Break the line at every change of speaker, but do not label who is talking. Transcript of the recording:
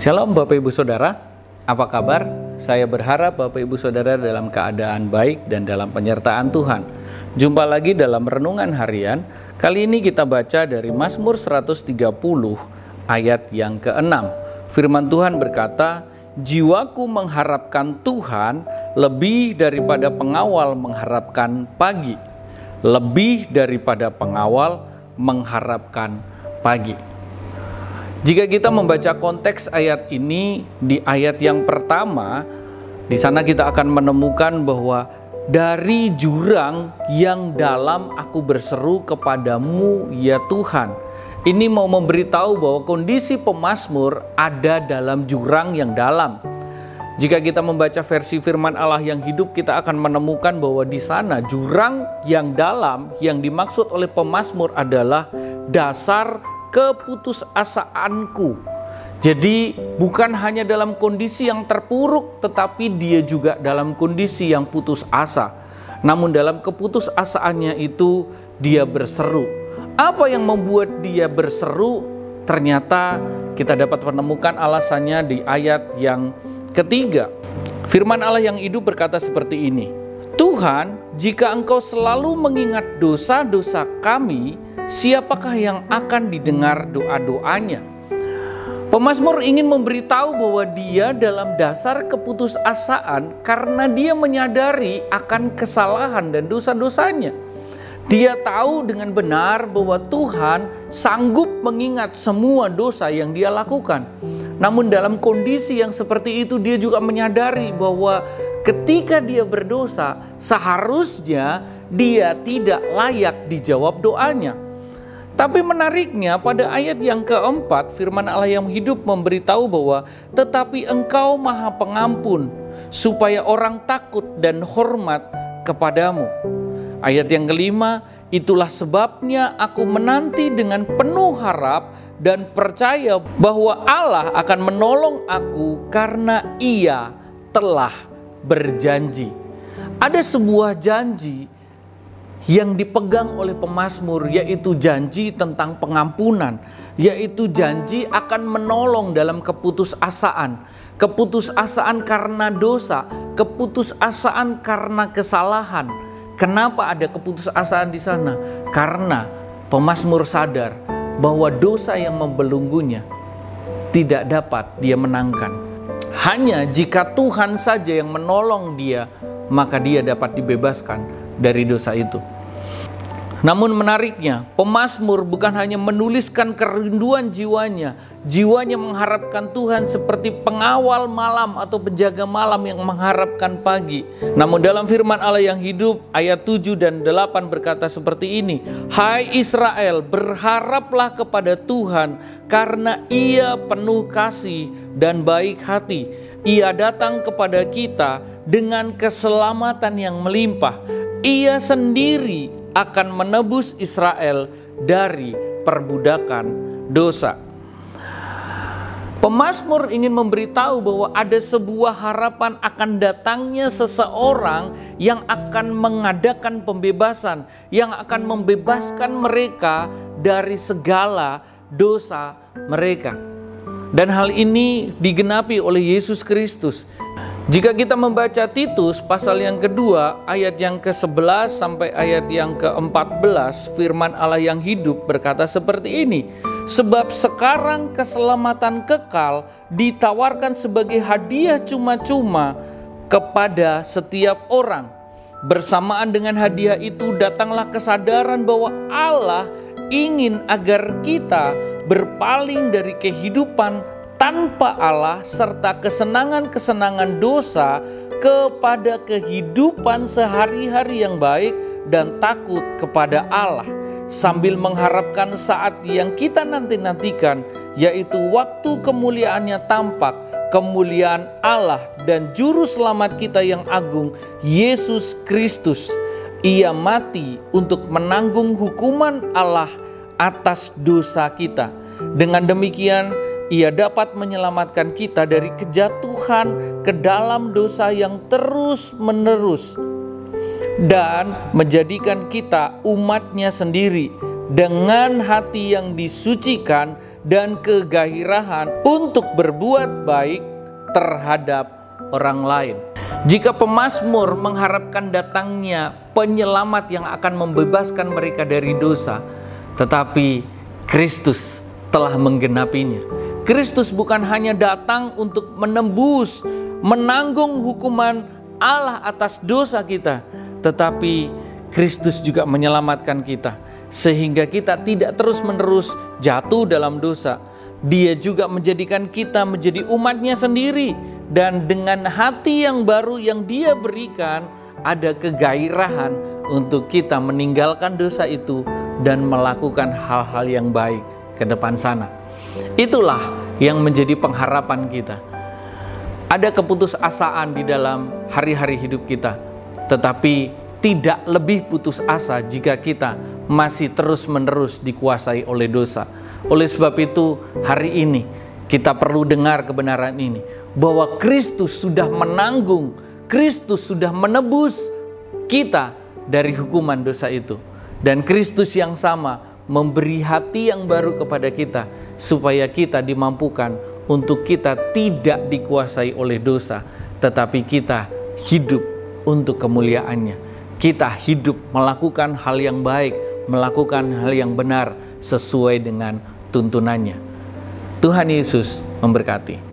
Shalom Bapak Ibu Saudara, apa kabar? Saya berharap Bapak Ibu Saudara dalam keadaan baik dan dalam penyertaan Tuhan. Jumpa lagi dalam Renungan Harian. Kali ini kita baca dari Mazmur 130 ayat yang ke-6. Firman Tuhan berkata, "Jiwaku mengharapkan Tuhan lebih daripada pengawal mengharapkan pagi." Lebih daripada pengawal mengharapkan pagi. Jika kita membaca konteks ayat ini di ayat yang pertama, di sana kita akan menemukan bahwa dari jurang yang dalam aku berseru kepadamu ya Tuhan. Ini mau memberitahu bahwa kondisi pemazmur ada dalam jurang yang dalam. Jika kita membaca versi firman Allah yang hidup, kita akan menemukan bahwa di sana jurang yang dalam yang dimaksud oleh pemazmur adalah dasar keputusasaanku. Jadi bukan hanya dalam kondisi yang terpuruk, tetapi dia juga dalam kondisi yang putus asa. Namun dalam keputusasaannya itu dia berseru. Apa yang membuat dia berseru? Ternyata kita dapat menemukan alasannya di ayat yang ketiga. Firman Allah yang hidup berkata seperti ini, "Tuhan, jika Engkau selalu mengingat dosa-dosa kami, siapakah yang akan didengar doa-doanya?" Pemazmur ingin memberitahu bahwa dia dalam dasar keputusasaan karena dia menyadari akan kesalahan dan dosa-dosanya. Dia tahu dengan benar bahwa Tuhan sanggup mengingat semua dosa yang dia lakukan. Namun dalam kondisi yang seperti itu dia juga menyadari bahwa ketika dia berdosa seharusnya dia tidak layak dijawab doanya. Tapi menariknya pada ayat yang keempat, firman Allah yang hidup memberitahu bahwa tetapi Engkau Maha Pengampun, supaya orang takut dan hormat kepadamu. Ayat yang kelima, itulah sebabnya aku menanti dengan penuh harap dan percaya bahwa Allah akan menolong aku karena Ia telah berjanji. Ada sebuah janji yang dipegang oleh pemazmur, yaitu janji tentang pengampunan, yaitu janji akan menolong dalam keputusasaan. Keputusasaan karena dosa, keputusasaan karena kesalahan. Kenapa ada keputusasaan di sana? Karena pemazmur sadar bahwa dosa yang membelenggunya tidak dapat dia menangkan. Hanya jika Tuhan saja yang menolong dia, maka dia dapat dibebaskan dari dosa itu. Namun menariknya, pemazmur bukan hanya menuliskan kerinduan jiwanya. Jiwanya mengharapkan Tuhan seperti pengawal malam atau penjaga malam yang mengharapkan pagi. Namun dalam firman Allah yang hidup, ayat 7 dan 8 berkata seperti ini, "Hai Israel, berharaplah kepada Tuhan karena Ia penuh kasih dan baik hati. Ia datang kepada kita dengan keselamatan yang melimpah. Ia sendiri akan menebus Israel dari perbudakan dosa." Pemazmur ingin memberitahu bahwa ada sebuah harapan akan datangnya seseorang yang akan mengadakan pembebasan, yang akan membebaskan mereka dari segala dosa mereka. Dan hal ini digenapi oleh Yesus Kristus. Jika kita membaca Titus pasal yang kedua ayat yang ke-11 sampai ayat yang ke-14, firman Allah yang hidup berkata seperti ini, "Sebab sekarang keselamatan kekal ditawarkan sebagai hadiah cuma-cuma kepada setiap orang. Bersamaan dengan hadiah itu datanglah kesadaran bahwa Allah ingin agar kita berpaling dari kehidupan tanpa Allah serta kesenangan-kesenangan dosa kepada kehidupan sehari-hari yang baik dan takut kepada Allah, sambil mengharapkan saat yang kita nanti-nantikan, yaitu waktu kemuliaannya tampak, kemuliaan Allah dan juru selamat kita yang agung, Yesus Kristus. Ia mati untuk menanggung hukuman Allah atas dosa kita. Dengan demikian Ia dapat menyelamatkan kita dari kejatuhan ke dalam dosa yang terus-menerus dan menjadikan kita umatnya sendiri dengan hati yang disucikan dan kegairahan untuk berbuat baik terhadap orang lain. Jika pemazmur mengharapkan datangnya penyelamat yang akan membebaskan mereka dari dosa, tetapi Kristus telah menggenapinya. Kristus bukan hanya datang untuk menembus, menanggung hukuman Allah atas dosa kita, tetapi Kristus juga menyelamatkan kita sehingga kita tidak terus-menerus jatuh dalam dosa. Dia juga menjadikan kita menjadi umatnya sendiri, dan dengan hati yang baru yang Dia berikan, ada kegairahan untuk kita meninggalkan dosa itu dan melakukan hal-hal yang baik ke depan sana. Itulah yang menjadi pengharapan kita. Ada keputusasaan di dalam hari-hari hidup kita, tetapi tidak lebih putus asa jika kita masih terus-menerus dikuasai oleh dosa. Oleh sebab itu, hari ini kita perlu dengar kebenaran ini, bahwa Kristus sudah menanggung, Kristus sudah menebus kita dari hukuman dosa itu. Dan Kristus yang sama memberi hati yang baru kepada kita, supaya kita dimampukan untuk kita tidak dikuasai oleh dosa, tetapi kita hidup untuk kemuliaannya. Kita hidup melakukan hal yang baik, melakukan hal yang benar sesuai dengan tuntunannya. Tuhan Yesus memberkati.